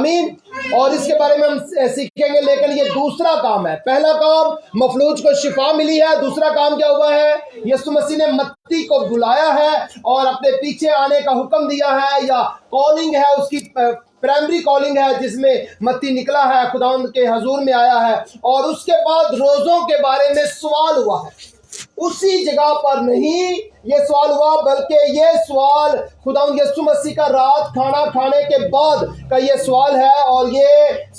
آمین. اور اس کے بارے میں ہم سیکھیں گے. لیکن یہ دوسرا کام ہے. پہلا کام مفلوج کو شفا ملی ہے. دوسرا کام کیا ہوا ہے؟ یسوع مسیح نے متی کو بلایا ہے اور اپنے پیچھے آنے کا حکم دیا ہے, یا کالنگ ہے اس کی پرائمری کالنگ ہے, جس میں متی نکلا ہے, خداوند کے حضور میں آیا ہے. اور اس کے بعد روزوں کے بارے میں سوال ہوا ہے. اسی جگہ پر نہیں یہ سوال ہوا, بلکہ یہ سوال خداوند یسوع مسیح کا رات کھانا کھانے کے بعد کا یہ سوال ہے. اور یہ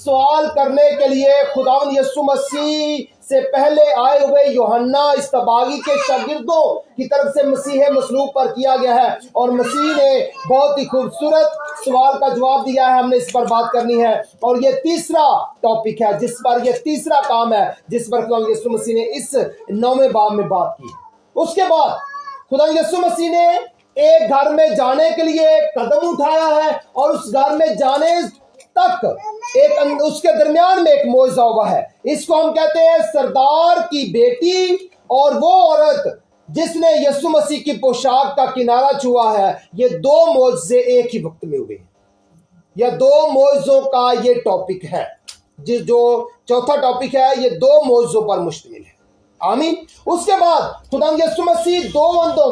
سوال کرنے کے لیے خداوند یسوع مسیح سے پہلے آئے ہوئے یوحنا اصطباغی کے شاگردوں کی طرف سے مسیح مصلوب پر کیا گیا ہے. اور مسیح نے بہت ہی خوبصورت سوال کا جواب دیا ہے. ہم نے اس پر بات کرنی ہے. اور یہ تیسرا ٹاپک ہے جس پر, یہ تیسرا کام ہے جس پر خدا یسوع مسیح نے اس 9ویں باب میں بات کی. اس کے بعد خدا یسوع مسیح نے ایک گھر میں جانے کے لیے ایک قدم اٹھایا ہے, اور اس گھر میں جانے تک اس کے درمیان میں ایک معجزہ ہوا ہے. اس کو ہم کہتے ہیں سردار کی بیٹی اور وہ عورت جس نے یسوع مسیح کی پوشاک کا کنارہ چھوا ہے. یہ دو معجزے ایک ہی وقت میں ہوئے ہیں. یہ دو معجزوں کا یہ ٹاپک ہے. جو چوتھا ٹاپک ہے یہ دو معجزوں پر مشتمل ہے. آمین. اس کے بعد خدا یسوع مسیح دو اندھوں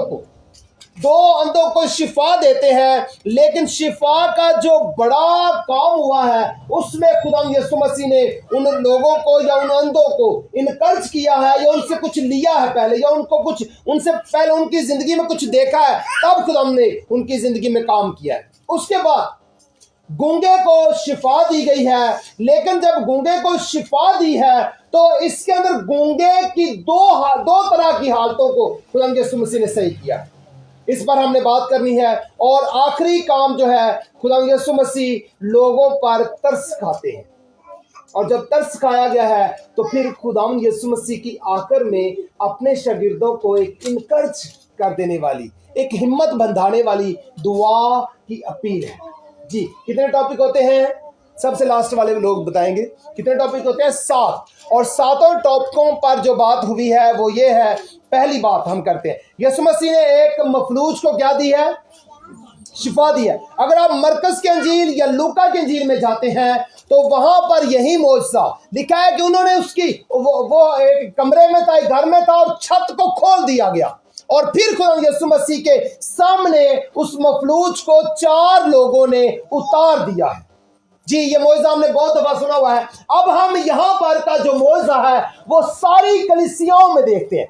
کو شفا دیتے ہیں. لیکن شفا کا جو بڑا کام ہوا ہے اس میں خدا یسوع مسیح نے ان لوگوں کو یا ان اندھوں کو انکرج کیا ہے, یا ان سے کچھ لیا ہے پہلے, یا ان سے پہلے ان کی زندگی میں کچھ دیکھا ہے, تب خدا نے ان کی زندگی میں کام کیا ہے. اس کے بعد گونگے کو شفا دی گئی ہے. لیکن جب گونگے کو شفا دی ہے تو اس کے اندر گونگے کی دو طرح کی حالتوں کو خدا یسوع مسیح نے صحیح کیا. اس پر ہم نے بات کرنی ہے. اور آخری کام جو ہے, خدا یسوع مسیح لوگوں پر ترس کھاتے ہیں. اور جب ترس کھایا گیا ہے تو پھر خدا یسوع مسیح کی آخر میں اپنے شاگردوں کو ایک انکرج کر دینے والی, ایک ہمت بندھانے والی دعا کی اپیل ہے. جی کتنے ٹاپک ہوتے ہیں؟ سب سے لاسٹ والے لوگ بتائیں گے کتنے ٹاپک ہوتے ہیں. 7. اور 7 ٹاپکوں پر جو بات ہوئی ہے وہ یہ ہے. پہلی بات ہم کرتے ہیں, یسوع مسیح نے ایک مفلوج کو کیا دی ہے؟ شفا دی ہے. اگر آپ مرکز کے انجیل یا لوکا کے انجیل میں جاتے ہیں تو وہاں پر یہی معجزہ لکھا ہے کہ انہوں نے اس کی وہ ایک کمرے میں تھا, ایک گھر میں تھا, اور چھت کو کھول دیا گیا. اور پھر خدا یسوع مسیح کے سامنے اس مفلوج کو 4 لوگوں نے اتار دیا ہے. جی یہ معجزہ ہم نے بہت دفعہ سنا ہوا ہے. اب ہم یہاں پر کا جو معجزہ ہے وہ ساری کلیسیاؤں میں دیکھتے ہیں.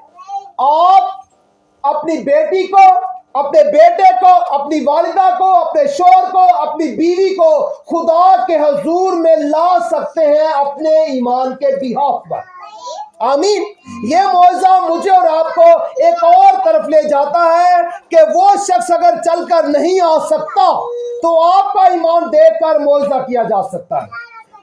آپ اپنی بیٹی کو, اپنے بیٹے کو, اپنی والدہ کو, اپنے شوہر کو, اپنی بیوی کو خدا کے حضور میں لا سکتے ہیں اپنے ایمان کے بہاف پر. آمین. یہ معجزہ مجھے اور آپ کو ایک اور طرف لے جاتا ہے کہ وہ شخص اگر چل کر نہیں آ سکتا تو آپ کا ایمان دیکھ کر معجزہ کیا جا سکتا ہے.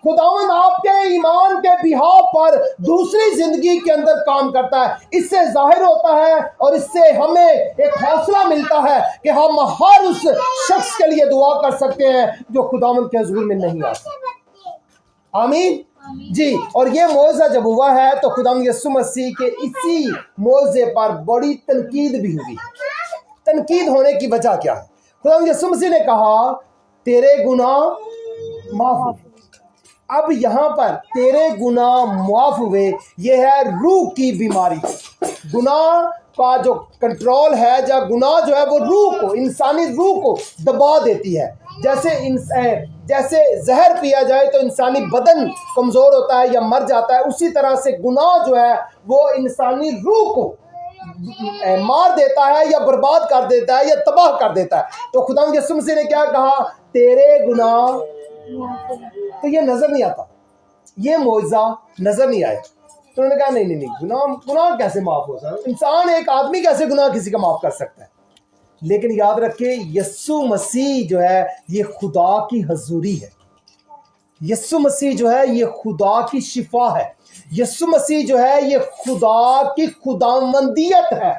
خداوند آپ کے ایمان کے بہاف پر دوسری زندگی کے اندر کام کرتا ہے. اس سے ظاہر ہوتا ہے اور اس سے ہمیں ایک حوصلہ ملتا ہے کہ ہم ہر اس شخص کے لیے دعا کر سکتے ہیں جو خداوند کے حضور میں نہیں آ سکتا. آمین. جی اور یہ معجزہ جب ہوا ہے تو خدا یسوع مسیح کے اسی معجزے پر بڑی تنقید بھی ہوئی. تنقید ہونے کی وجہ کیا ہے؟ خدا یسوع مسیح نے کہا تیرے گناہ معاف ہوئے. اب یہاں پر تیرے گناہ معاف ہوئے یہ ہے روح کی بیماری. گناہ کا جو کنٹرول ہے, گناہ جو ہے وہ روح کو, انسانی روح کو دبا دیتی ہے. جیسے زہر پیا جائے تو انسانی بدن کمزور ہوتا ہے یا مر جاتا ہے, اسی طرح سے گناہ جو ہے وہ انسانی روح کو مار دیتا ہے یا برباد کر دیتا ہے یا تباہ کر دیتا ہے. تو خدا یسوع مسیح نے کیا کہا؟ تیرے گناہ. تو یہ نظر نہیں آتا, یہ معجزہ نظر نہیں آیا. تو انہوں نے کہا نہیں گناہ کیسے معاف ہو سکتا ہے؟ انسان, ایک آدمی کیسے گناہ کسی کا معاف کر سکتا ہے؟ لیکن یاد رکھیں یسوع مسیح جو ہے یہ خدا کی حضوری ہے. یسوع مسیح جو ہے یہ خدا کی شفا ہے. یسوع مسیح جو ہے یہ خدا کی خداوندیت ہے.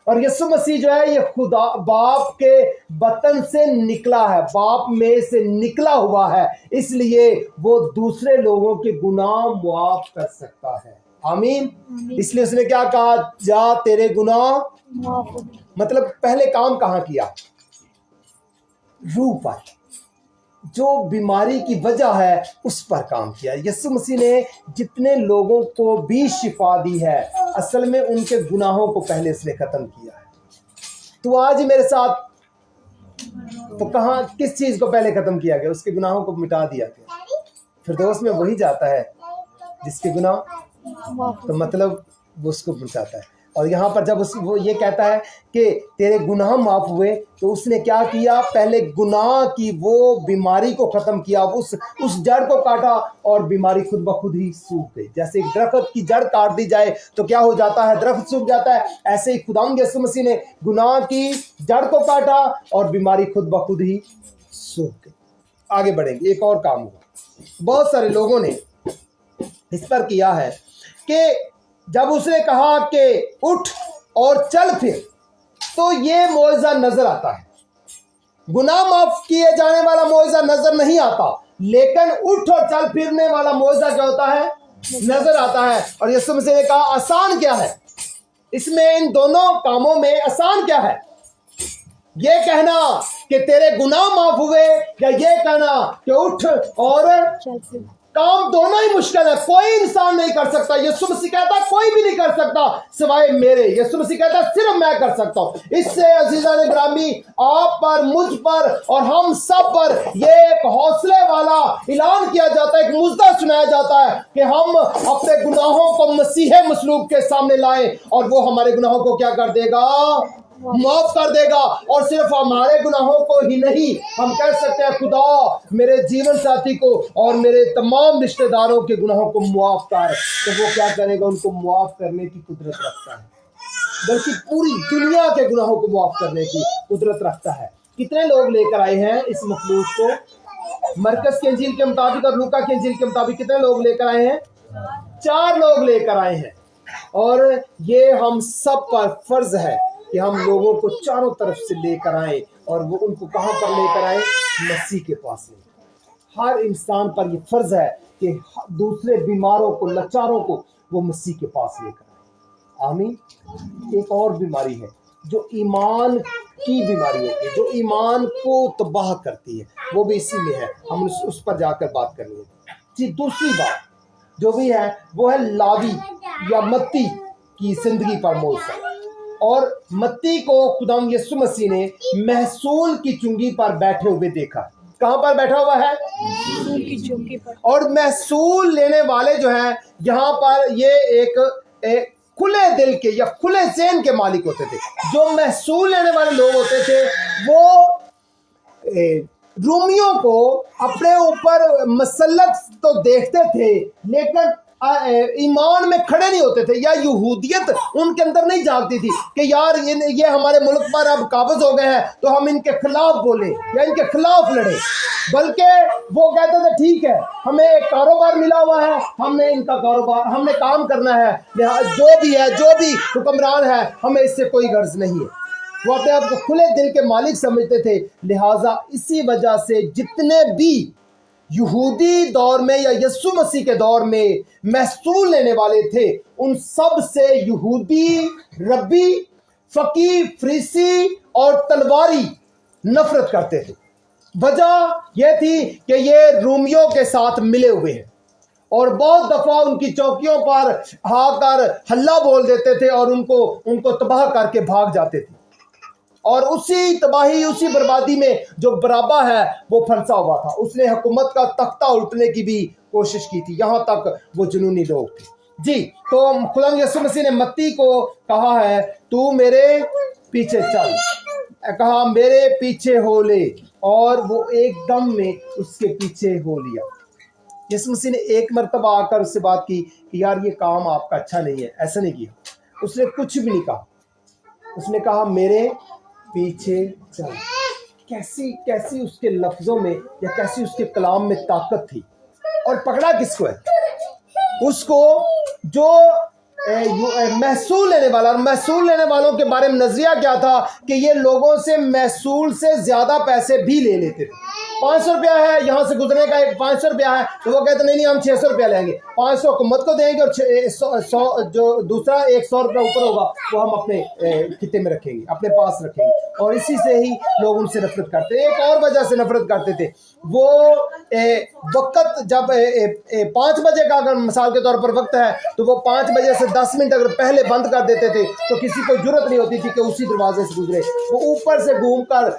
اور یسوع مسیح جو ہے یہ خدا باپ کے بطن سے نکلا ہے, باپ میں سے نکلا ہوا ہے, اس لیے وہ دوسرے لوگوں کے گناہ معاف کر سکتا ہے. آمین. اس لیے اس نے کیا کہا؟ جا تیرے گناہ. مطلب پہلے کام کہاں کیا؟ روح پر. جو بیماری کی وجہ ہے اس پر کام کیا. یسوع مسیح نے جتنے لوگوں کو بھی شفا دی ہے اصل میں ان کے گناہوں کو پہلے اس نے ختم کیا ہے. تو آج ہی میرے ساتھ تو کہاں کس چیز کو پہلے ختم کیا گیا؟ اس کے گناہوں کو مٹا دیا گیا. فردوس میں وہی جاتا ہے جس کے گناہ، تو مطلب وہ اس کو بچاتا ہے. اور یہاں پر جب وہ یہ کہتا ہے کہ تیرے گناہ معاف ہوئے تو اس نے کیا کیا؟ پہلے گناہ کی وہ بیماری کو ختم کیا، اس جڑ کو کاٹا اور بیماری خود بخود ہی سوکھ گئی. جیسے ایک درخت کی جڑ کاٹ دی جائے تو کیا ہو جاتا ہے؟ درخت سوکھ جاتا ہے. ایسے ہی خداوند یسوع مسیح نے گناہ کی جڑ کو کاٹا اور بیماری خود بخود ہی سوکھ گئی. آگے بڑھیں گے. ایک اور کام ہوا، بہت سارے لوگوں نے اس پر کیا ہے کہ جب اس نے کہا کہ اٹھ اور چل پھر تو یہ معجزہ نظر آتا ہے. گناہ معاف کیے جانے والا معجزہ نظر نہیں آتا، لیکن اٹھ اور چل پھرنے والا معجزہ کیا ہوتا ہے؟ نظر آتا ہے. اور یسوع مسیح نے کہا آسان کیا ہے اس میں؟ ان دونوں کاموں میں آسان کیا ہے؟ یہ کہنا کہ تیرے گناہ معاف ہوئے یا یہ کہنا کہ اٹھ اور کام دونوں ہی مشکل ہے. کوئی انسان نہیں کر سکتا. یسوع مسیح کہتا ہے کوئی بھی نہیں کر سکتا سوائے میرے. یسوع مسیح کہتا ہے صرف میں کر سکتا ہوں. اس سے عزیزان گرامی آپ پر، مجھ پر اور ہم سب پر یہ ایک حوصلے والا اعلان کیا جاتا ہے، ایک مژدہ سنایا جاتا ہے کہ ہم اپنے گناہوں کو مسیح مصلوب کے سامنے لائیں اور وہ ہمارے گناہوں کو کیا کر دے گا؟ معاف کر دے گا. اور صرف ہمارے گناہوں کو ہی نہیں، ہم کہہ سکتے ہیں خدا میرے جیون ساتھی کو اور میرے تمام رشتہ داروں کے گناہوں کو معاف کر. تو وہ کیا کرے گا؟ ان کو معاف کرنے کی قدرت رکھتا ہے، بلکہ پوری دنیا کے گناہوں کو معاف کرنے کی قدرت رکھتا ہے. کتنے لوگ لے کر آئے ہیں اس مخلوق کو؟ مرکز کی انجیل کے مطابق اور لوکا کی انجیل کے مطابق کتنے لوگ لے کر آئے ہیں؟ 4 لوگ لے کر آئے ہیں. اور یہ ہم سب پر فرض ہے کہ ہم لوگوں کو چاروں طرف سے لے کر آئیں. اور وہ ان کو کہاں پر لے کر آئیں؟ مسیح کے پاس لے کر. ہر انسان پر یہ فرض ہے کہ دوسرے بیماروں کو، لاچاروں کو وہ مسیح کے پاس لے کر آئیں. آمین. ایک اور بیماری ہے جو ایمان کی بیماری ہوتی ہے، جو ایمان کو تباہ کرتی ہے، وہ بھی اسی میں ہے. ہم اس پر جا کر بات کرنی ہے. جی دوسری بات جو بھی ہے وہ ہے لاوی یا متی کی زندگی پر موضوع. اور متی کو خداوند یسوع مسیح نے محصول کی چنگی پر بیٹھے ہوئے دیکھا. کہاں پر بیٹھا ہوا ہے؟ محصول کی چنگی پر. اور محصول لینے والے جو ہیں یہاں پر یہ ایک کھلے دل کے یا کھلے ذہن کے مالک ہوتے تھے. جو محصول لینے والے لوگ ہوتے تھے وہ رومیوں کو اپنے اوپر مسلط تو دیکھتے تھے لیکن ایمان میں کھڑے نہیں ہوتے تھے، یا یہودیت ان کے اندر نہیں جاگتی تھی کہ یار یہ ہمارے ملک پر اب قابض ہو گئے ہیں تو ہم ان کے خلاف بولیں یا ان کے خلاف لڑیں. بلکہ وہ کہتے تھے ٹھیک ہے ہمیں ایک کاروبار ملا ہوا ہے، ہم نے ان کا کاروبار، ہم نے کام کرنا ہے، جو بھی ہے، جو بھی حکمران ہے ہمیں اس سے کوئی غرض نہیں ہے. وہ اپنے آپ کو کھلے دل کے مالک سمجھتے تھے. لہٰذا اسی وجہ سے جتنے بھی یہودی دور میں یا یسوع مسیح کے دور میں محصول لینے والے تھے ان سب سے یہودی، ربی، فقیہ، فریسی اور تلواری نفرت کرتے تھے. وجہ یہ تھی کہ یہ رومیوں کے ساتھ ملے ہوئے ہیں اور بہت دفعہ ان کی چوکیوں پر آ کر ہلہ بول دیتے تھے اور ان کو تباہ کر کے بھاگ جاتے تھے. اور اسی تباہی، اسی بربادی میں جو برابا ہے وہ پھنسا ہوا تھا. اس نے حکومت کا تختہ الٹنے کی بھی کوشش کی تھی، یہاں تک وہ جنونی لوگ تھے. جی تو خدا یسوع مسیح نے متی کو کہا ہے تو میرے پیچھے چل، کہا میرے پیچھے ہو لے، اور وہ ایک دم میں اس کے پیچھے ہو لیا. یسوع مسیح نے ایک مرتبہ آ کر اس سے بات کی کہ یار یہ کام آپ کا اچھا نہیں ہے. ایسا نہیں کیا، اس نے کچھ بھی نہیں کہا. اس نے کہا میرے پیچھے چل. کیسی اس کے لفظوں میں یا کیسی اس کے کلام میں طاقت تھی. اور پکڑا کس کو ہے؟ اس کو جو محصول لینے والا. اور محصول لینے والوں کے بارے میں نظریہ کیا تھا کہ یہ لوگوں سے محصول سے زیادہ پیسے بھی لے لیتے تھے. 500 रुपया है, यहाँ से गुजरने का एक 500 रुपया है, तो वो कहते नहीं हम 600 रुपया लेंगे, 500 हुकूमत को देंगे और 100 जो दूसरा 100 रुपया ऊपर होगा वो हम अपने खिते में रखेंगे, अपने पास रखेंगे। और इसी से ही लोग उनसे नफरत करते। एक और वजह से नफरत करते थे, वो वक्त जब 5 बजे का अगर मिसाल के तौर पर वक्त है तो वो 5 बजे से 10 मिनट अगर पहले बंद कर देते थे तो किसी को जरूरत नहीं होती थी कि उसी दरवाजे से गुजरे, वो ऊपर से घूमकर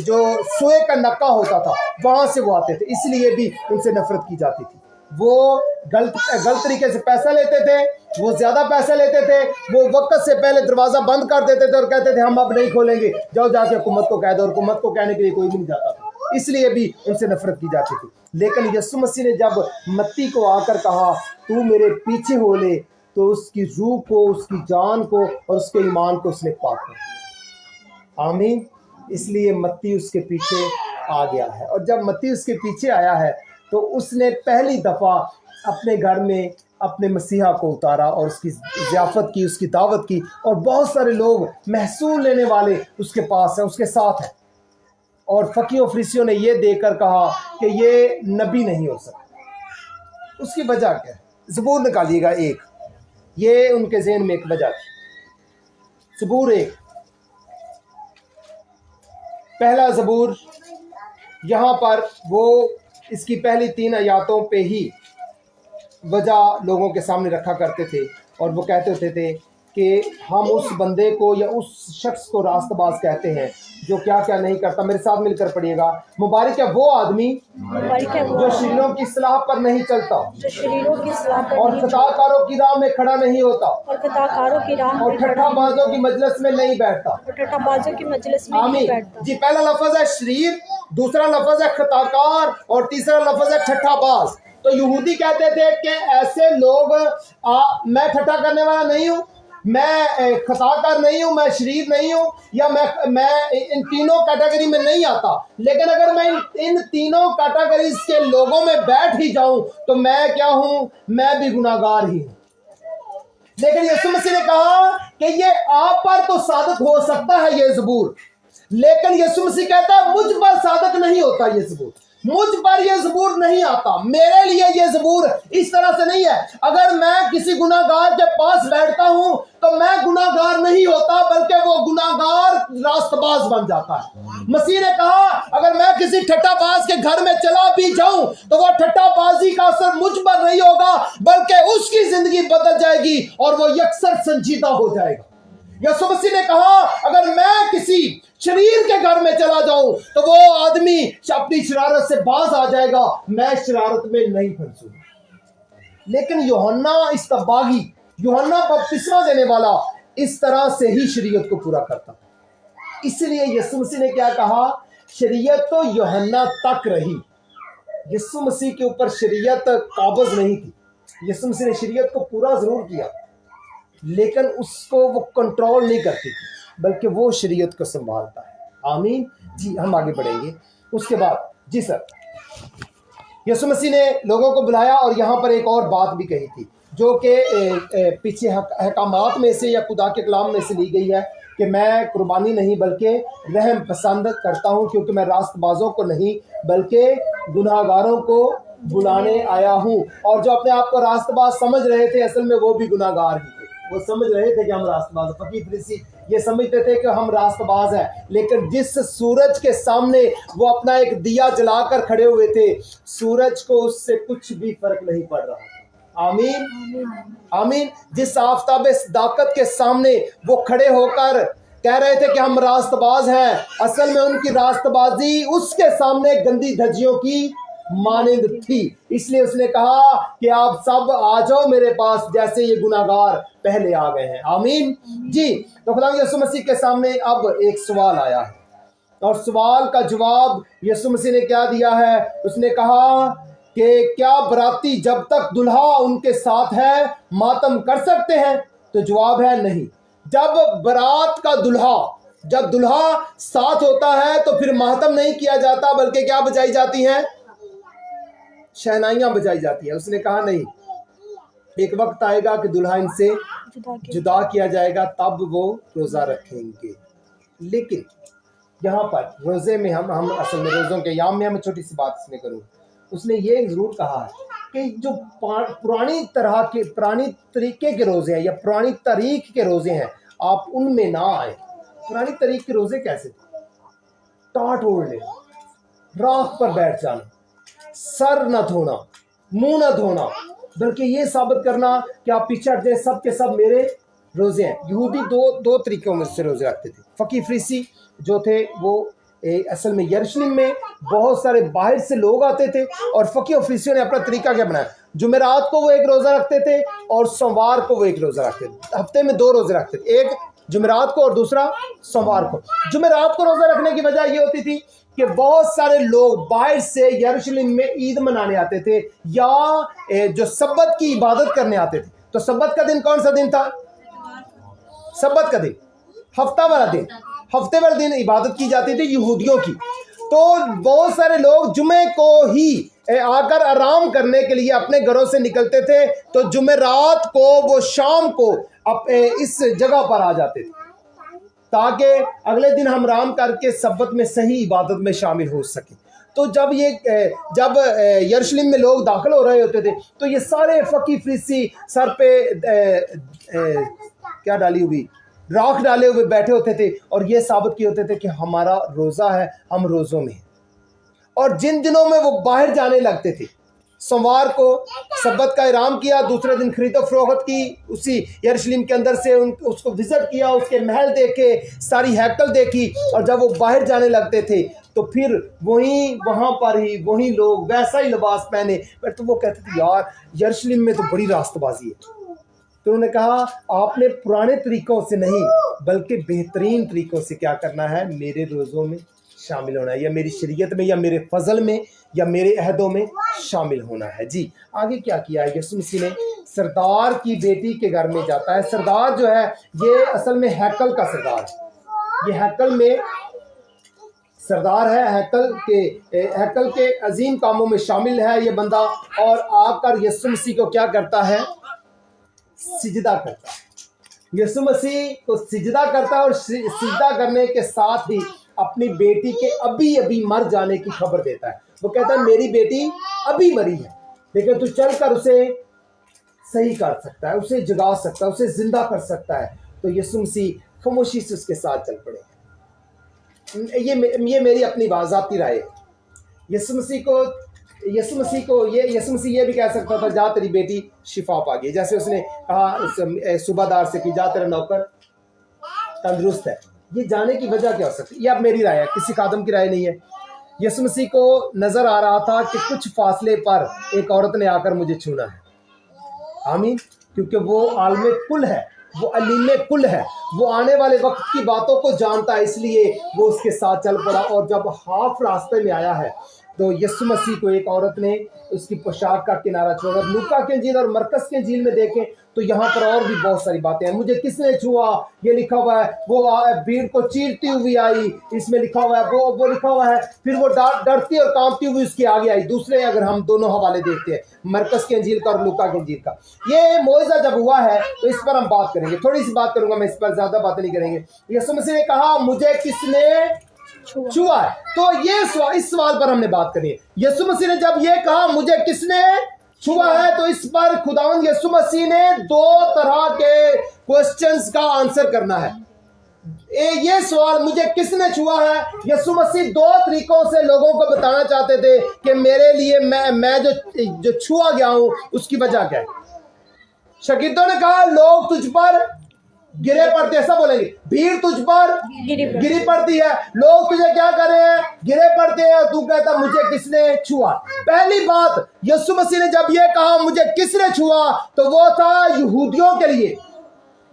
जो सोए का नक्का होता था वहां से वो आते थे, इसलिए भी उनसे नफरत की जाती थी। वो गलत तरीके से पैसा लेते थे, वो ज्यादा पैसा लेते थे, वो वक्त से पहले दरवाजा बंद कर देते थे और कहते थे हम अब नहीं खोलेंगे, जाओ जाके हुकूमत को कह दो, और हुकूमत को कहने के लिए कोई भी नहीं जाता था, इसलिए भी उनसे नफरत की जाती थी। लेकिन यीशु मसीह ने जब मत्ती को आकर कहा तू मेरे पीछे हो ले, तो उसकी रूह को, उसकी जान को और उसके ईमान को उसने पाक कर दिया। आमीन। इसलिए मत्ती उसके पीछे आ गया है, और जब मत्ती उसके पीछे आया है तो उसने पहली दफा अपने घर में अपने मसीहा को उतारा और उसकी ज़ियाफत की, उसकी दावत की, और बहुत सारे लोग महसूल लेने वाले उसके पास हैं, उसके साथ हैं। और फकीयों फरीसियों ने ये देखकर कहा कि ये नबी नहीं हो सकता। उसकी वजह क्या है? ज़बूर निकालिएगा एक, ये उनके ज़हन में एक वजह थी। ज़बूर 1, पहला ज़बूर, यहाँ पर वो इसकी पहली 3 आयतों पे ही वजह लोगों के सामने रखा करते थे, और वो कहते होते थे कि हम उस बंदे को या उस शख्स को रास्तबाज कहते हैं जो क्या क्या नहीं करता। मेरे साथ मिलकर पढ़िएगा, मुबारक है वो आदमी जो शरीरों की सलाह पर नहीं चलता, और खताकारों की राह में खड़ा नहीं होता, और ठट्ठाबाजों की मजलिस में नहीं बैठता। आमीन जी। पहला लफ्ज है शरीर, दूसरा लफ्ज है खताकार, और तीसरा लफ्ज है ठट्ठाबाज। तो यहूदी कहते थे कि ऐसे लोग, मैं ठट्ठा करने वाला नहीं हूँ, मैं खताकार नहीं हूँ, मैं शरीर नहीं हूँ, या मैं इन तीनों कैटेगरी में नहीं आता, लेकिन अगर मैं इन तीनों कैटेगरीज के लोगों में बैठ ही जाऊं तो मैं क्या हूं? मैं भी गुनाहगार ही हूं। लेकिन यीशु मसीह ने कहा कि ये आप पर तो सादत हो सकता है ये ज़बूर, लेकिन यीशु मसीह कहता है मुझ पर सादत नहीं होता ये ज़बूर, मुझ पर ये ज़बूर नहीं आता, मेरे लिए ये ज़बूर इस तरह से नहीं है। अगर मैं किसी गुनाहगार के पास बैठता हूं तो मैं गुनाहगार नहीं होता, बल्कि वो गुनाहगार रास्तबाज बन जाता है। मसीह ने कहा अगर मैं किसी ठट्ठाबाज के घर में चला भी जाऊं तो वो ठट्ठाबाजी का असर मुझ पर नहीं होगा, बल्कि उसकी जिंदगी बदल जाएगी और वो यकसर संजीदा हो जाएगा। यीशु मसीह ने कहा अगर मैं किसी शरीर के घर में चला जाऊं तो वो आदमी अपनी शरारत से बाज आ जाएगा, मैं शरारत में नहीं फंसूंगा। लेकिन यूहन्ना इस्तबागी, यूहन्ना बपतिस्मा देने वाला, इस तरह से ही शरीयत को पूरा करता। इसलिए यीशु मसीह ने क्या कहा? शरीयत तो यूहन्ना तक रही, यीशु मसीह के ऊपर शरीयत काबज नहीं थी। यीशु मसीह ने शरीयत को पूरा जरूर किया, लेकिन उसको वो कंट्रोल नहीं करती थी, बल्कि वो शरीयत को संभालता है। आमीन जी। हम आगे बढ़ेंगे। उसके बाद जी सर, यीशु मसीह ने लोगों को बुलाया और यहाँ पर एक और बात भी कही थी जो कि पीछे हकामात में से या खुदा के कलाम में से ली गई है कि मैं कुर्बानी नहीं बल्कि रहम पसंद करता हूँ, क्योंकि मैं रास्तबाजों को नहीं बल्कि गुनाहगारों को बुलाने आया हूँ। और जो अपने आप को रास्तबाज समझ रहे थे, असल में वो भी गुनाहगार ही थे। वो समझ रहे थे कि हम रास्तबाज, फकीर फरीसी ये समझते थे कि हम रास्तबाज हैं, लेकिन जिस सूरज के सामने वो अपना एक दिया जलाकर खड़े हुए थे, सूरज को उससे कुछ भी फर्क नहीं पड़ रहा। आमीन आमीन। जिस आफताब सदाकत के सामने वो खड़े होकर कह रहे थे कि हम रास्तबाज हैं, असल में उनकी रास्तबाजी उसके सामने गंदी धज्जियों की मानिंद थी। इसलिए उसने कहा कि आप सब आ जाओ मेरे पास, जैसे ये गुनाहगार पहले आ गए हैं। आमीन जी। तो खुदा यीशु मसीह के सामने अब एक सवाल आया है, और सवाल का जवाब यीशु मसीह ने क्या दिया है? उसने कहा कि क्या बराती जब तक दुल्हा उनके साथ है मातम कर सकते हैं? तो जवाब है नहीं। जब बारात का दुल्हा, जब दुल्हा साथ होता है तो फिर मातम नहीं किया जाता, बल्कि क्या बजाई जाती हैं? शहनाइयां बजाई जाती है। उसने कहा नहीं, एक वक्त आएगा कि दुल्हा इनसे जुदा किया जाएगा, तब वो रोजा रखेंगे। लेकिन यहाँ पर रोज़े में हम असल में रोज़ों के याम में हम छोटी सी बात इसमें करूँ, उसने ये ज़रूर कहा है कि जो पुरानी तरीके के रोज़े हैं या पुरानी तारीख के रोज़े हैं, आप उनमें ना आए। पुरानी तारीख के रोज़े कैसे थे? टाट ओढ़ ले, राख पर बैठ जाना, सर न धोना, मुंह न धोना, बल्कि ये साबित करना कि आप पीछे हट जाए, सब के सब मेरे रोज़े हैं। यहूदी दो तरीकों में से रोज़े रखते थे। फ़की फरीसी जो थे वो असल में यरूशलेम में बहुत सारे बाहर से लोग आते थे, और फ़की और फरीसियों ने अपना तरीका क्या बनाया, जुमेरात को वो एक रोज़ा रखते थे और सोमवार को वो एक रोज़ा रखते थे। हफ्ते में 2 रोज़े रखते थे, एक जुमेरात को और दूसरा सोमवार को। जुमेरात को रोज़ा रखने की वजह ये होती थी कि बहुत सारे लोग बाहर से यरूशलेम में ईद मनाने आते थे या जो सब्बत की इबादत करने आते थे। तो सब्बत का दिन कौन सा दिन था? सब्बत का दिन, हफ्ता वाला दिन, हफ्ते वाले दिन इबादत की जाती थी यहूदियों की। तो बहुत सारे लोग जुमे को ही आकर आराम करने के लिए अपने घरों से निकलते थे, तो जुमेरात को वो शाम को इस जगह पर आ जाते थे ताकि अगले दिन हम आराम करके सब्बत में सही इबादत में शामिल हो सके। तो जब यरूशलेम में लोग दाखिल हो रहे होते थे तो ये सारे फ़की फरीसी सर पे क्या डाली हुई, राख डाले हुए बैठे होते थे और ये साबित किए होते थे कि हमारा रोज़ा है, हम रोज़ों में। और जिन दिनों में वो बाहर जाने लगते थे, सोमवार को सब्बत का इराम किया, दूसरे दिन खरीदो फरोख्त की, उसी यरूशलेम के अंदर से उसको विज़िट किया, उसके महल देखे, सारी हैकल देखी, और जब वो बाहर जाने लगते थे तो फिर वहाँ पर ही वही लोग वैसा ही लिबास पहने। पर तो वो कहते थे यार यरूशलेम में तो बड़ी रास्तबाजी है। तो उन्होंने कहा आपने पुराने तरीक़ों से नहीं बल्कि बेहतरीन तरीक़ों से क्या करना है, मेरे रोज़ों में शामिल होना है, या मेरी शरीयत में, या मेरे फजल में, या मेरे अहदों में शामिल होना है। जी आगे क्या किया है यीशु मसीह ने? सरदार की बेटी के घर में जाता है। सरदार जो है ये असल में हैकल का सरदार है, ये हैकल में सरदार है, हैकल के अजीम कामों में शामिल है ये बंदा, और आकर यीशु मसीह को क्या करता है? सिजदा करता है। यीशु मसीह को सिजदा करता है, और सिजदा करने के साथ ही अपनी बेटी के अभी मर जाने की खबर देता है। वो कहता है मेरी बेटी अभी मरी है, लेकिन तू चल कर उसे सही कर सकता है, उसे जगा सकता है, उसे जिंदा कर सकता है। तो यीशु मसीह खामोशी से उसके साथ चल पड़े। ये मेरी अपनी वाज़ाती राय है। यीशु मसीह ये भी कह सकता था जा तेरी बेटी शिफा पा गई, जैसे उसने कहा सूबादार से कि जा तेरा नौकर तंदुरुस्त है। ये जाने की वजह क्या हो सकती है? ये अब मेरी राय है, किसी खादम की राय नहीं है। यीशु मसीह को नजर आ रहा था कि कुछ फासले पर एक औरत ने आकर मुझे छूना है। आमीन। क्योंकि वो आलमे कुल है, वो अलीमे कुल है, वो आने वाले वक्त की बातों को जानता है, इसलिए वो उसके साथ चल पड़ा। और जब हाफ रास्ते में आया है तो यीशु मसीह को एक औरत ने उसकी पोशाक का किनारा छोड़ा। लूका के इंजील और मरकस के इंजील में देखें तो यहाँ पर और भी बहुत सारी बातें हैं। मुझे किसने छुआ ये लिखा हुआ है, वो भीड़ को चीरती हुई आई, इसमें लिखा हुआ है, वो लिखा हुआ है। फिर वो डरती और कांपती हुई उसके आगे आई। दूसरे अगर हम दोनों हवाले देखते हैं, मरकस के इंजील का और लूका के इंजील का, ये मोइज़ा जब हुआ है तो इस पर हम बात करेंगे, थोड़ी सी बात करूंगा मैं, इस पर ज्यादा बातें नहीं करेंगे। यीशु मसीह ने कहा मुझे किसने छुआ है, तो ये इस सवाल पर हमने बात करनी है। यीशु मसीह ने जब ये कहा मुझे किसने छुआ है, तो इस पर खुदावंद यीशु मसीह ने 2 तरह के क्वेश्चंस का आंसर करना है। ये सवाल मुझे किसने छुआ है, यीशु मसीह 2 तरीकों से लोगों को बताना चाहते थे कि मेरे लिए मैं जो छुआ गया हूं उसकी वजह क्या है। शागिर्दों ने कहा लोग तुझ पर गिरे पड़ते, ऐसा बोलेंगे, भीड़ तुझ पर गिरी पड़ती है, लोग तुझे क्या कर रहे हैं, गिरे पड़ते हैं, और तू कहता मुझे किसने छुआ। पहली बात, यीशु मसीह ने जब ये कहा मुझे किसने छुआ, तो वो था यहूदियों के लिए,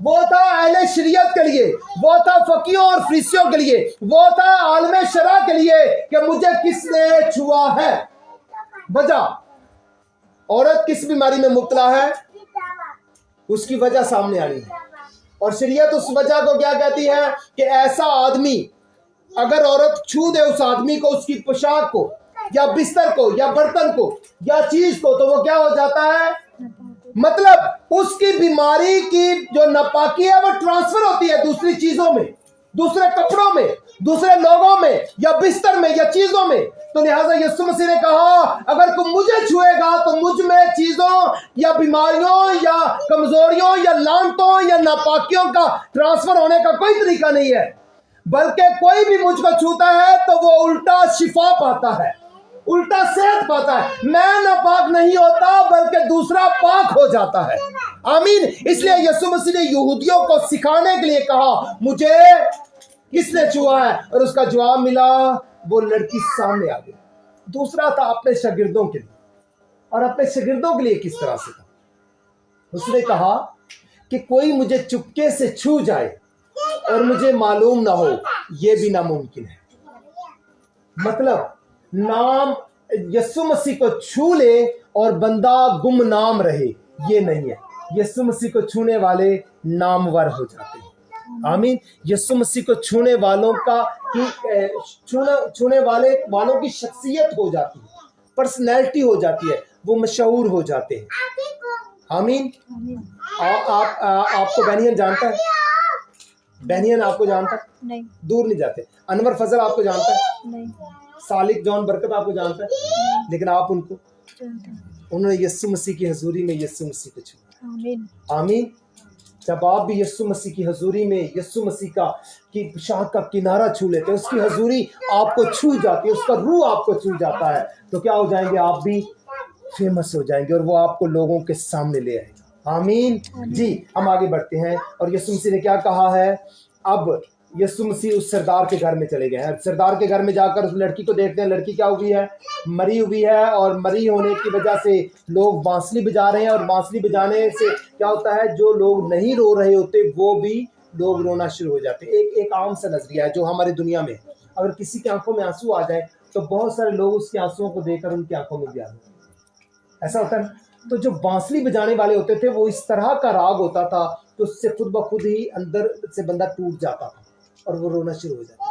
वो था अहले शरीयत के लिए, वो था फकीहों और फरीसियों के लिए, वो था आलमे शरा के लिए कि मुझे किसने छुआ है। वजह, औरत किस बीमारी में मुब्तला है उसकी वजह सामने आनी है, और शरीयत उस वजह को क्या कहती है कि ऐसा आदमी, अगर औरत छू दे उस आदमी को, उसकी पोशाक को या बिस्तर को या बर्तन को या चीज को, तो वो क्या हो जाता है, मतलब उसकी बीमारी की जो नापाकी है वो ट्रांसफर होती है दूसरी चीजों में, दूसरे कपड़ों में, दूसरे लोगों में या बिस्तर में या चीजों में। तो लिहाजा यीशु मसीह ने कहा अगर तुम मुझे छुएगा तो मुझ में चीजों या बीमारियों या कमजोरियों या लानतों या नापाकियों का ट्रांसफर होने का कोई तरीका नहीं है, बल्कि कोई भी मुझको छूता है तो वो उल्टा शिफा पाता है, उल्टा सेहत पाता है। मैं नापाक नहीं होता बल्कि दूसरा पाक हो जाता है। आमीन। इसलिए यीशु मसीह ने यहूदियों को सिखाने के लिए कहा मुझे किसने छुआ है, और उसका जवाब मिला वो लड़की सामने आ गई। दूसरा था अपने शागिर्दों के लिए, और अपने शागिर्दों के लिए किस तरह से था। उसने कहा कि कोई मुझे चुपके से छू जाए और मुझे मालूम ना हो, यह भी नामुमकिन है। मतलब नाम यीशु मसीह को छू ले और बंदा गुमनाम रहे, ये नहीं है। यीशु मसीह को छूने वाले नामवर हो जाते हैं। आमीन। यीशु मसीह को छूने वालों का छूने वालों की शख्सियत हो जाती है, पर्सनैलिटी हो जाती है, वो मशहूर हो जाते हैं। आमीन। आपको बेनियन जानता है? बेनियन आपको जानता है? नहीं। दूर नहीं जाते। अनवर फजल आपको जानता है? नहीं। सालिक जॉन बरकत आपको जानता है? लेकिन आप उनको जानता है। उन्होंने यीशु मसीह की हजूरी में यीशु मसीह को छुआ। आमीन। आमीन। जब आप भी यीशु मसीह की हजूरी में यीशु मसीह की शाख का किनारा छू लेते हैं, उसकी हजूरी आपको छू जाती है, उसका रूह आपको छू जाता है, तो क्या हो जाएंगे? आप भी फेमस हो जाएंगे और वो आपको लोगों के सामने ले आएगा। आमीन जी। हम आगे बढ़ते हैं और यीशु मसीह ने क्या कहा है। अब यीशु मसीह उस सरदार के घर में चले गए हैं। सरदार के घर में जाकर उस लड़की को देखते हैं। लड़की क्या हुई है? मरी हुई है, और मरी होने की वजह से लोग बांसुरी बजा रहे हैं, और बांसुरी बजाने से क्या होता है, जो लोग नहीं रो रहे होते वो भी लोग रोना शुरू हो जाते हैं। एक आम सा नजरिया है जो हमारी दुनिया में, अगर किसी की आंखों में आंसू आ जाए तो बहुत सारे लोग उसके आंसुओं को देखकर उनकी आंखों में भी आ जाते हैं। ऐसा होता है। तो जो बांसुरी बजाने वाले होते थे वो इस तरह का राग होता था कि उससे खुद ब खुद ही अंदर से बंदा टूट जाता था और वो रोना शुरू हो जाता था,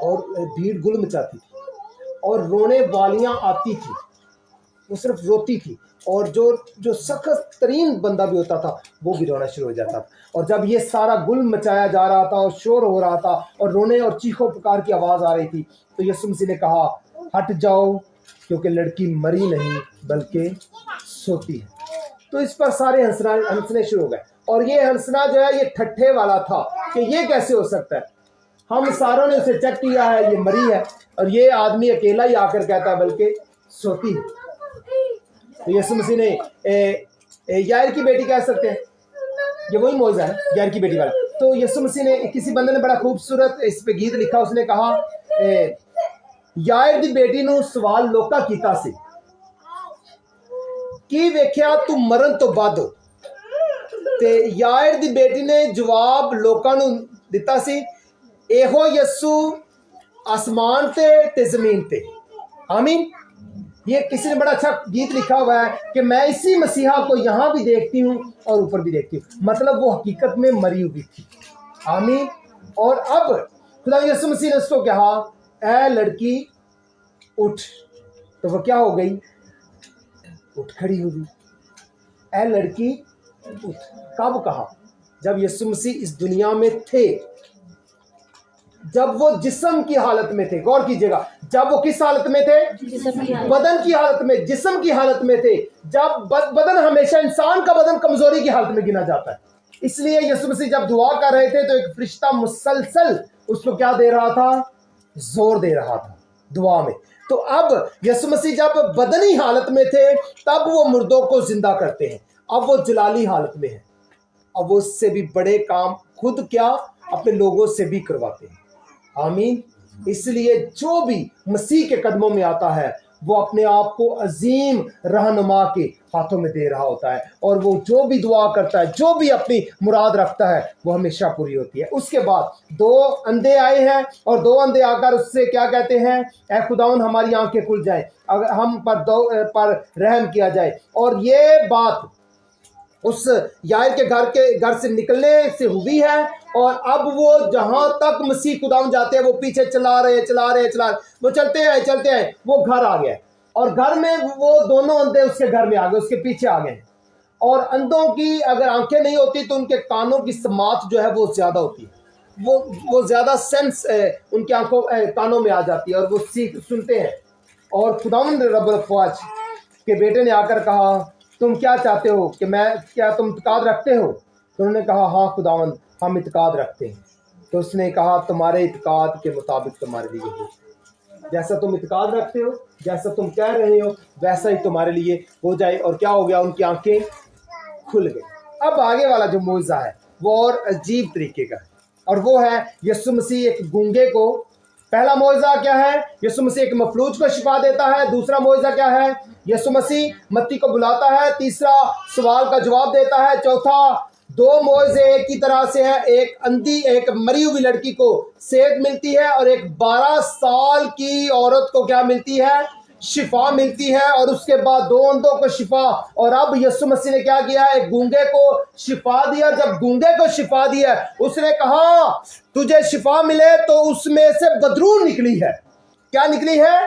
और भीड़ गुल मचाती थी, और रोने वालियां आती थी, वो सिर्फ रोती थी, और जो सख्त तरीन बंदा भी होता था वो भी रोना शुरू हो जाता था। और जब ये सारा गुल मचाया जा रहा था और शोर हो रहा था और रोने और चीखों पुकार की आवाज़ आ रही थी, तो यीशु मसीह ने कहा हट जाओ, क्योंकि लड़की मरी नहीं बल्कि सोती है। तो इस पर सारे हंसने शुरू हो गए, और ये हंसना जो है ये ठट्ठे वाला था कि ये कैसे हो सकता है, हम सारों ने उसे चेक किया है, ये मरी है, और ये आदमी अकेला ही आकर कहता है बल्कि सोती है। तो यीशु मसीह ने यायर की बेटी कह सकते हैं, ये वही मौजूद है यायर की बेटी वाला। तो यीशु मसीह ने, किसी बंदे ने बड़ा खूबसूरत इस पे गीत लिखा, उसने कहा यायर दी बेटी नू सवाल लोका कीता सी की वेख्या तू मरण तो बाद हो, ते यायर दी बेटी ने जवाब लोकां नू दिता सी एहो यस्सु आसमान ते जमीन ते। आमीन। ये किसी ने बड़ा अच्छा गीत लिखा हुआ है कि मैं इसी मसीहा को यहाँ भी देखती हूँ और ऊपर भी देखती हूँ। मतलब वो हकीकत में मरी हुई थी। आमीन। और अब खुदा यीशु मसीह ने उसको कहा ऐ लड़की उठ, तो वो क्या हो गई? उठ खड़ी हो गई। ऐ लड़की उठ। कब कहा? जब यीशु मसीह इस दुनिया में थे, जब वो जिस्म की हालत में थे। गौर कीजिएगा, जब वो किस हालत में थे? बदन की हालत में, जिस्म की हालत में थे। जब बदन, हमेशा इंसान का बदन कमजोरी की हालत में गिना जाता है। इसलिए यीशु मसीह जब दुआ कर रहे थे तो एक फरिश्ता मुसलसल उसको क्या दे रहा था? जोर दे रहा था दुआ में। तो अब यीशु मसीह जब बदनी हालत में थे तब वो मुर्दों को जिंदा करते हैं। अब वो जलाली हालत में है, अब वो उससे भी बड़े काम खुद क्या अपने लोगों से भी करवाते हैं। आमीन। इसलिए जो भी मसीह के कदमों में आता है वो अपने आप को अजीम रहनुमा के हाथों में दे रहा होता है, और वो जो भी दुआ करता है, जो भी अपनी मुराद रखता है, वो हमेशा पूरी होती है। उसके बाद 2 अंधे आए हैं, और 2 अंधे आकर उससे क्या कहते हैं? ऐ खुदावन हमारी आंखें खुल जाए, अगर हम पर रहम किया जाए। और ये बात उस यायर के घर से निकलने से हुई है, और अब वो जहां तक मसीह खुदावन जाते हैं वो पीछे चला रहे, वो चलते हैं, वो घर आ गया, और घर में वो दोनों अंधे उसके घर में आ गए, उसके पीछे आ गए। और अंधों की अगर आंखें नहीं होती तो उनके कानों की समात जो है वो ज्यादा होती है। وہ زیادہ سینس ان کی آنکھوں کانوں میں آ جاتی ہے اور وہ سنتے ہیں. اور خداوند رب الافواج کے بیٹے نے آ کر کہا تم کیا چاہتے ہو کہ کیا تم اعتقاد رکھتے ہو؟ تو انہوں نے کہا ہاں خداوند ہم اعتقاد رکھتے ہیں. تو اس نے کہا تمہارے اعتقاد کے مطابق تمہارے لیے ہو، جیسا تم اعتقاد رکھتے ہو، جیسا تم کہہ رہے ہو ویسا ہی تمہارے لیے ہو جائے. اور کیا ہو گیا؟ ان کی آنکھیں کھل گئی. اب آگے والا جو معجزہ ہے وہ اور عجیب طریقے کا ہے، اور وہ ہے یسوع مسیح ایک گونگے کو، پہلا معجزہ کیا ہے؟ یسوع مسیح ایک مفلوج کو شفا دیتا ہے. دوسرا معجزہ کیا ہے؟ یسوع مسیح متی کو بلاتا ہے. تیسرا سوال کا جواب دیتا ہے. چوتھا دو معجزے ایک کی طرح سے ہیں، ایک اندھی ایک مری ہوئی لڑکی کو صحت ملتی ہے اور ایک 12 سال کی عورت کو کیا ملتی ہے؟ شفا ملتی ہے. اور اس کے بعد 2 اندھوں کو شفا. اور اب یسوع مسیح نے کیا کیا ہے؟ ایک گونگے کو شفا دیا. جب گونگے کو شفا دیا اس نے کہا تجھے شفا ملے تو اس میں سے بدرو نکلی ہے. کیا نکلی ہے؟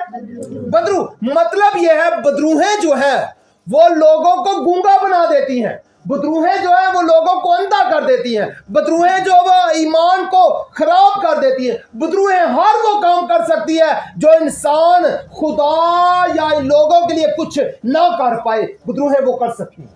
بدرو. مطلب یہ ہے بدروہیں جو ہیں وہ لوگوں کو گونگا بنا دیتی ہیں. بدروہیں جو ہیں وہ لوگوں کو اندھا کر دیتی ہیں. بدروہیں جو وہ ایمان کو خراب کر دیتی ہیں. بدروہیں ہر وہ کام کر سکتی ہے جو انسان خدا یا لوگوں کے لیے کچھ نہ کر پائے، بدروہیں وہ کر سکتی ہیں.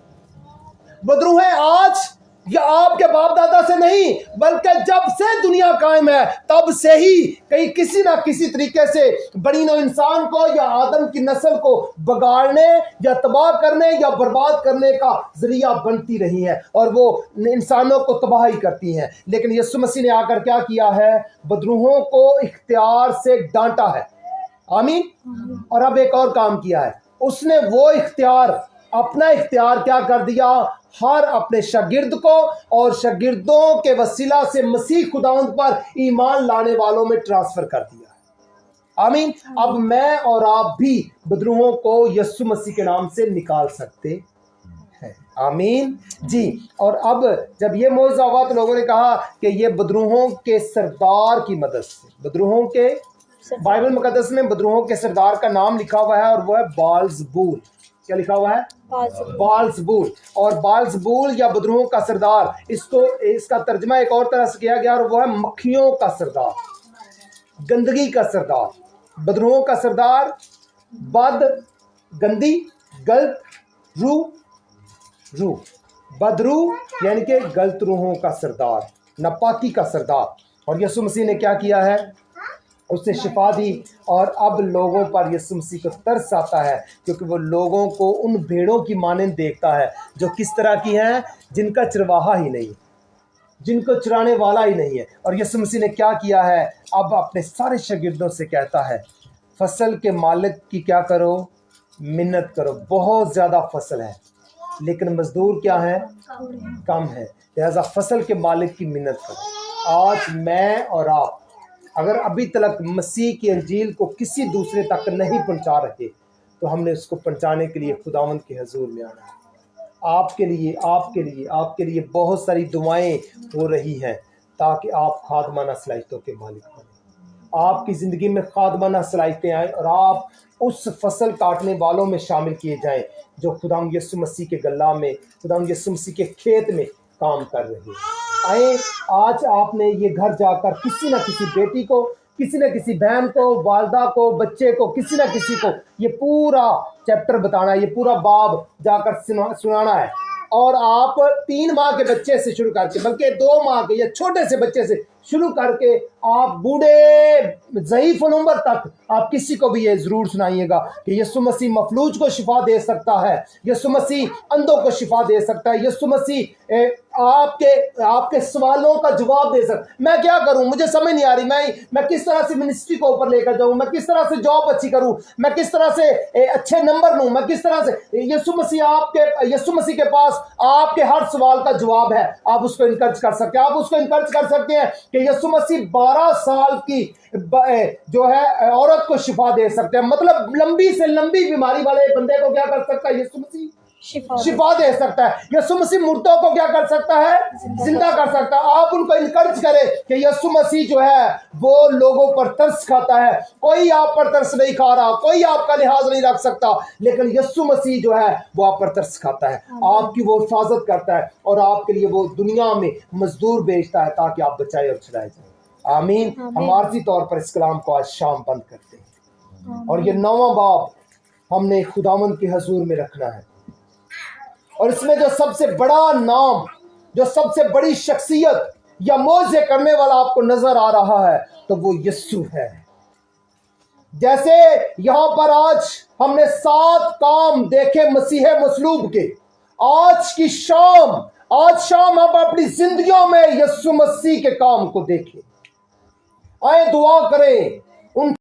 بدروہیں آج یا آپ کے باپ دادا سے نہیں بلکہ جب سے دنیا قائم ہے تب سے ہی کسی نہ کسی طریقے سے بنی نوع انسان کو یا آدم کی نسل کو بگاڑنے یا تباہ کرنے یا برباد کرنے کا ذریعہ بنتی رہی ہیں اور وہ انسانوں کو تباہی کرتی ہیں. لیکن یسوع مسیح نے آ کر کیا کیا ہے؟ بدروہوں کو اختیار سے ڈانٹا ہے. آمین. اور اب ایک اور کام کیا ہے، اس نے وہ اختیار اپنا اختیار کیا کر دیا؟ ہر اپنے شاگرد کو اور شاگردوں کے وسیلہ سے مسیح خداوند پر ایمان لانے والوں میں ٹرانسفر کر دیا. آمین. اب میں اور آپ بھی بدروہوں کو یسوع مسیح کے نام سے نکال سکتے ہیں. آمین جی. اور اب جب یہ معجزہ ہوا تو لوگوں نے کہا کہ یہ بدروہوں کے سردار کی مدد سے، بدروہوں کے بائبل مقدس میں بدروہوں کے سردار کا نام لکھا ہوا ہے اور وہ ہے بالزبول. کیا لکھا ہوا ہے؟ بالزبول. اور بالزبول یا بدروہوں کا سردار، اس کا ترجمہ ایک اور طرح سے کیا گیا اور وہ ہے مکھیوں کا سردار، گندگی کا سردار. بدروہوں کا سردار، بد گندی، غلط روح، بدروح یعنی کہ غلط روحوں کا سردار، ناپاکی کا سردار. اور یسوع مسیح نے کیا کیا ہے؟ اس نے شفا دی. اور اب لوگوں پر یسوع مسیح کو ترس آتا ہے کیونکہ وہ لوگوں کو ان بھیڑوں کی مانند دیکھتا ہے جو کس طرح کی ہیں؟ جن کا چرواہا ہی نہیں، جن کو چرانے والا ہی نہیں ہے. اور یسوع مسیح نے کیا کیا ہے؟ اب اپنے سارے شاگردوں سے کہتا ہے فصل کے مالک کی کیا کرو؟ منت کرو. بہت زیادہ فصل ہے لیکن مزدور کیا ہے؟ کم ہے. لہذا فصل کے مالک کی منت کرو. آج میں اور آپ اگر ابھی تک مسیح کی انجیل کو کسی دوسرے تک نہیں پہنچا رہے تو ہم نے اس کو پہنچانے کے لیے خداوند کے حضور میں آنا ہے. آپ کے لیے بہت ساری دعائیں ہو رہی ہیں تاکہ آپ خادمانہ صلاحیتوں کے مالک بنیں. آپ کی زندگی میں خادمانہ صلاحیتیں آئیں اور آپ اس فصل کاٹنے والوں میں شامل کیے جائیں جو خداوند یسوع مسیح کے گلہ میں، خداوند یسوع مسیح کے کھیت میں کام کر رہے ہیں. آئیں آج آپ نے یہ گھر جا کر کسی نہ کسی بیٹی کو، کسی نہ کسی بہن کو، والدہ کو، بچے کو، کسی نہ کسی کو یہ پورا چیپٹر بتانا ہے، یہ پورا باب جا کر سنانا ہے. اور آپ 3 ماہ کے بچے سے شروع کر کے بلکہ 2 ماہ کے یا چھوٹے سے بچے سے شروع کر کے آپ بوڑھے ضعیف العمر تک آپ کسی کو بھی یہ ضرور سنائیے گا کہ یسوع مسیح مفلوج کو شفا دے سکتا ہے، یسوع مسیح اندھوں کو شفا دے سکتا ہے، یسوع مسیح آپ کے سوالوں کا جواب دے سکتا. میں کیا کروں؟ مجھے سمجھ نہیں آ رہی. میں کس طرح سے منسٹری کو اوپر لے کر جاؤں؟ میں کس طرح سے جاب اچھی کروں؟ میں کس طرح سے اچھے نمبر لوں؟ میں کس طرح سے یسوع مسیح کے پاس آپ کے ہر سوال کا جواب ہے. آپ اس کو انکرج کر سکتے ہیں. آپ اس کو انکرج کر سکتے ہیں کہ یسوع مسیح 12 سال کی جو ہے عورت کو شفا دے سکتے ہیں. مطلب لمبی سے لمبی بیماری والے بندے کو کیا کر سکتا ہے یسوع مسیح؟ شفا دے سکتا ہے. یسوع مسیح مردوں کو کیا کر سکتا ہے؟ زندہ کر سکتا ہے. آپ ان کو انکرج کریں کہ یسوع مسیح جو ہے وہ لوگوں پر ترس کھاتا ہے. کوئی آپ پر ترس نہیں کھا رہا, کوئی آپ کا لحاظ نہیں رکھ سکتا, لیکن یسوع مسیح جو ہے وہ آپ پر ترس کھاتا ہے, آپ کی وہ حفاظت کرتا ہے, اور آپ کے لیے وہ دنیا میں مزدور بھیجتا ہے تاکہ آپ بچائے اور چھڑائے جائیں. آمین. ہم عارضی طور پر اس کلام کو آج شام بند کرتے ہیں, اور یہ 9واں باب ہم نے خداوند کے حضور میں رکھنا ہے, اور اس میں جو سب سے بڑا نام, جو سب سے بڑی شخصیت یا معجزے کرنے والا آپ کو نظر آ رہا ہے تو وہ یسوع ہے. جیسے یہاں پر آج ہم نے 7 کام دیکھے مسیح مصلوب کے, آج شام آپ اپنی زندگیوں میں یسوع مسیح کے کام کو دیکھیں. آئیں دعا کریں